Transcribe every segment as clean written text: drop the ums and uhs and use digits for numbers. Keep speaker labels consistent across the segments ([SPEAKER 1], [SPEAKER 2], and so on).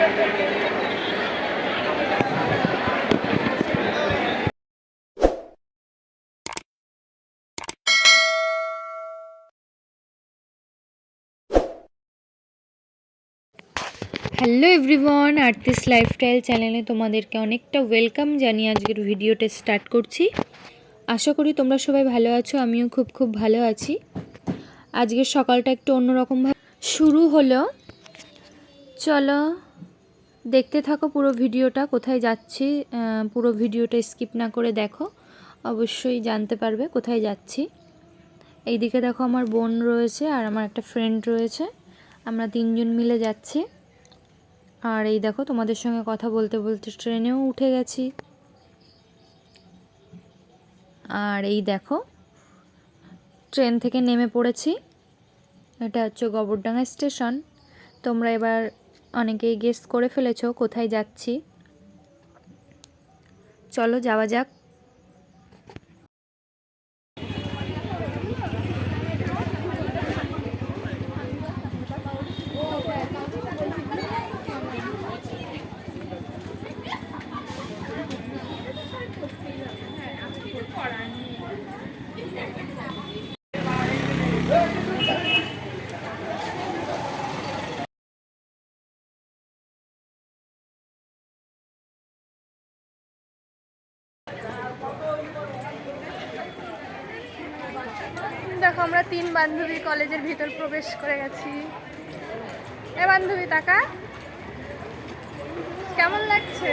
[SPEAKER 1] Hello everyone, আর্টিস lifestyle চ্যানেলে তোমাদেরকে অনেকটা ওয়েলকাম জানিয়ে আজকের ভিডিওটা স্টার্ট করছি। আশা করি তোমরা সবাই ভালো আছো, আমিও খুব ভালো আছি। আজকের সকালটা একটু অন্যরকমভাবে শুরু হলো। চলো দেখতে থাকো পুরো ভিডিওটা, কোথায় যাচ্ছি পুরো ভিডিওটা স্কিপ না করে দেখো, অবশ্যই জানতে পারবে কোথায় যাচ্ছি। এইদিকে দেখো আমার বোন রয়েছে আর আমার একটা ফ্রেন্ড রয়েছে, আমরা তিনজন মিলে যাচ্ছি। আর এই দেখো তোমাদের সঙ্গে কথা বলতে বলতে ট্রেনেও উঠে গেছি। আর এই দেখো ট্রেন থেকে নেমে পড়েছি। এটা হচ্ছে গোবরডাঙ্গা স্টেশন। তোমরা এবার অনেকেই গেস করে ফেলেছো কোথায় যাচ্ছি। চলো যাওয়া যাক। দেখো আমরা তিন বান্ধবী কলেজের ভিতর প্রবেশ করে গেছি। এ বান্ধবী তাকা, কেমন লাগছে?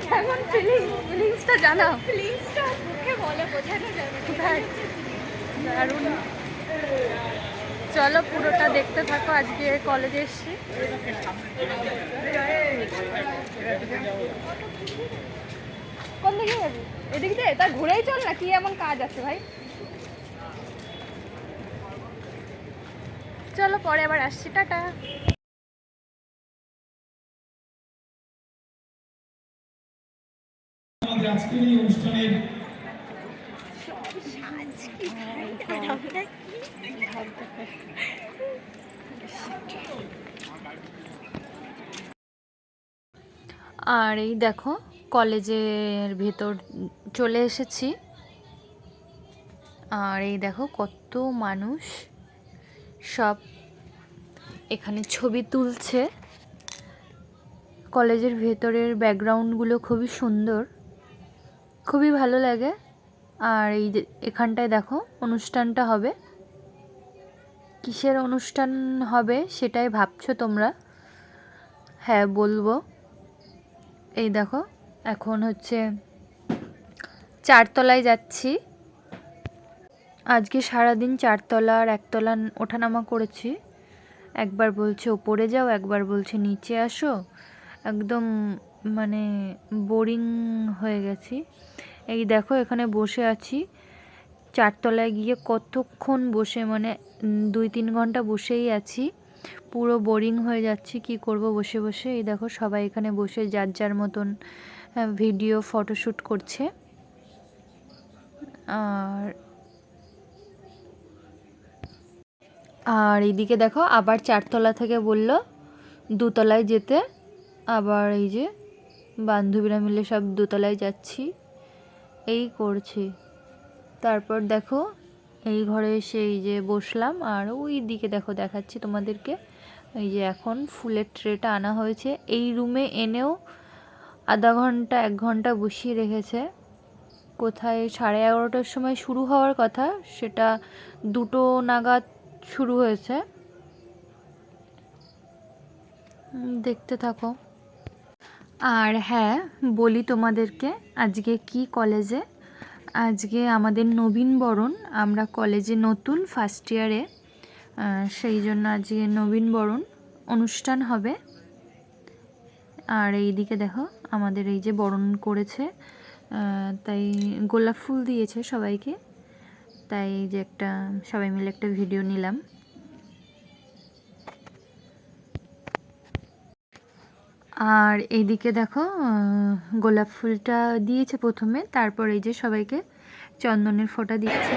[SPEAKER 1] কেমন ফিলিংসটা জানাও।
[SPEAKER 2] ফিলিংসটা মুখে বলে বোঝানো যাবে না।
[SPEAKER 1] দারুণ। চলো পুরোটা দেখতে থাকো। আজকে কলেজে এসছি। কোন দিকে যাবি? এদিক দিয়ে? তা ঘুরেই চল না, কি এমন কাজ আছে ভাই? চলো পরে আবার আসছি, টাটা।
[SPEAKER 3] আমাদের আজকের এই অনুষ্ঠানের
[SPEAKER 1] আর এই দেখো কলেজের ভেতর চলে এসেছি। আর এই দেখো কত মানুষ সব এখানে ছবি তুলছে। কলেজের ভেতরের ব্যাকগ্রাউন্ডগুলো খুবই সুন্দর, খুবই ভালো লাগে। আর এই যে এখানটায় দেখো অনুষ্ঠানটা হবে। কিসের অনুষ্ঠান হবে সেটাই ভাবছো তোমরা? হ্যাঁ বলবো। এই দেখো এখন হচ্ছে 4 তলায় যাচ্ছি। আজকে সারাদিন 4 তলা আর 1 তলা ওঠানামা করেছি। একবার বলছে ওপরে যাও, একবার বলছে নিচে আসো। একদম মানে বোরিং হয়ে গেছি। এই দেখো এখানে বসে আছি 4 তলায় গিয়ে কতক্ষণ বসে, মানে 2-3 ঘন্টা বসেই আছি। পুরো বোরিং হয়ে যাচ্ছি, কি করব বসে বসে। এই দেখো সবাই এখানে বসে যার যার মতন ভিডিও ফটোশ্যুট করছে। আর এইদিকে দেখো আবার 4 তলা থেকে বলল 2 তলায় যেতে। আবার এই যে বান্ধবীরা মিলে সব 2 তলায় যাচ্ছি, এই করছি। তারপর দেখো এই ঘরে এসে এই যে বসলাম। আর ওই দিকে দেখো দেখাচ্ছি তোমাদেরকে, এই যে এখন ফুলের ট্রেটা আনা হয়েছে। এই রুমে এনেও আধা ঘন্টা 1 ঘন্টা বসিয়ে রেখেছে। কোথায় 11:30টার সময় শুরু হওয়ার কথা, সেটা 2টো নাগাদ শুরু হয়েছে। দেখতে থাকো। আর হ্যাঁ বলি তোমাদেরকে, আজকে কি কলেজে, আজকে আমাদের নবীনবরণ। আমরা কলেজে নতুন ফার্স্ট ইয়ারে, সেই জন্য আজকে নবীনবরণ অনুষ্ঠান হবে। আর এই দিকে দেখো আমাদের এই যে বরণ করেছে, তাই গোলাপ ফুল দিয়েছে সবাইকে। তাই এই যে একটা সবাই মিলে একটা ভিডিও নিলাম। আর এইদিকে দেখো গোলাপ ফুলটা দিয়েছে প্রথমে, তারপর এই যে সবাইকে চন্দনের ফোঁটা দিচ্ছে।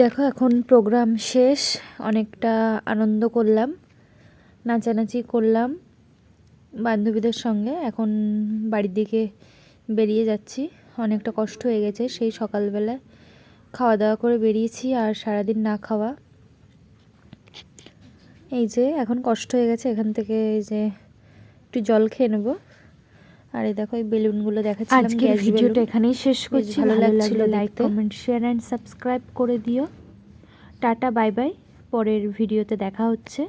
[SPEAKER 1] দেখো এখন প্রোগ্রাম শেষ, অনেকটা আনন্দ করলাম, নাচানাচি করলাম বান্ধবীদের সঙ্গে। এখন বাড়ির দিকে বেরিয়ে যাচ্ছি। অনেকটা কষ্ট হয়ে গেছে, সেই সকালবেলা খাওয়া দাওয়া করে বেরিয়েছি আর সারাদিন না খাওয়া। এই যে এখন কষ্ট হয়ে গেছে, এখান থেকে এই যে একটু জল খেয়ে নেবো। আর এই দেখো এই বেলুনগুলো দেখাচ্ছিলাম।
[SPEAKER 2] আজকের
[SPEAKER 1] গ্যাস
[SPEAKER 2] ভিডিওটা
[SPEAKER 1] বেলুন।
[SPEAKER 2] এখানেই শেষ করছি।
[SPEAKER 1] ভালো
[SPEAKER 2] ভালো
[SPEAKER 1] লাগছিল
[SPEAKER 2] লাগলে লাইক
[SPEAKER 1] দেখতে।
[SPEAKER 2] কমেন্ট শেয়ার অ্যান্ড সাবস্ক্রাইব করে দিও। টাটা বাই বাই, পরের ভিডিওতে দেখা হচ্ছে।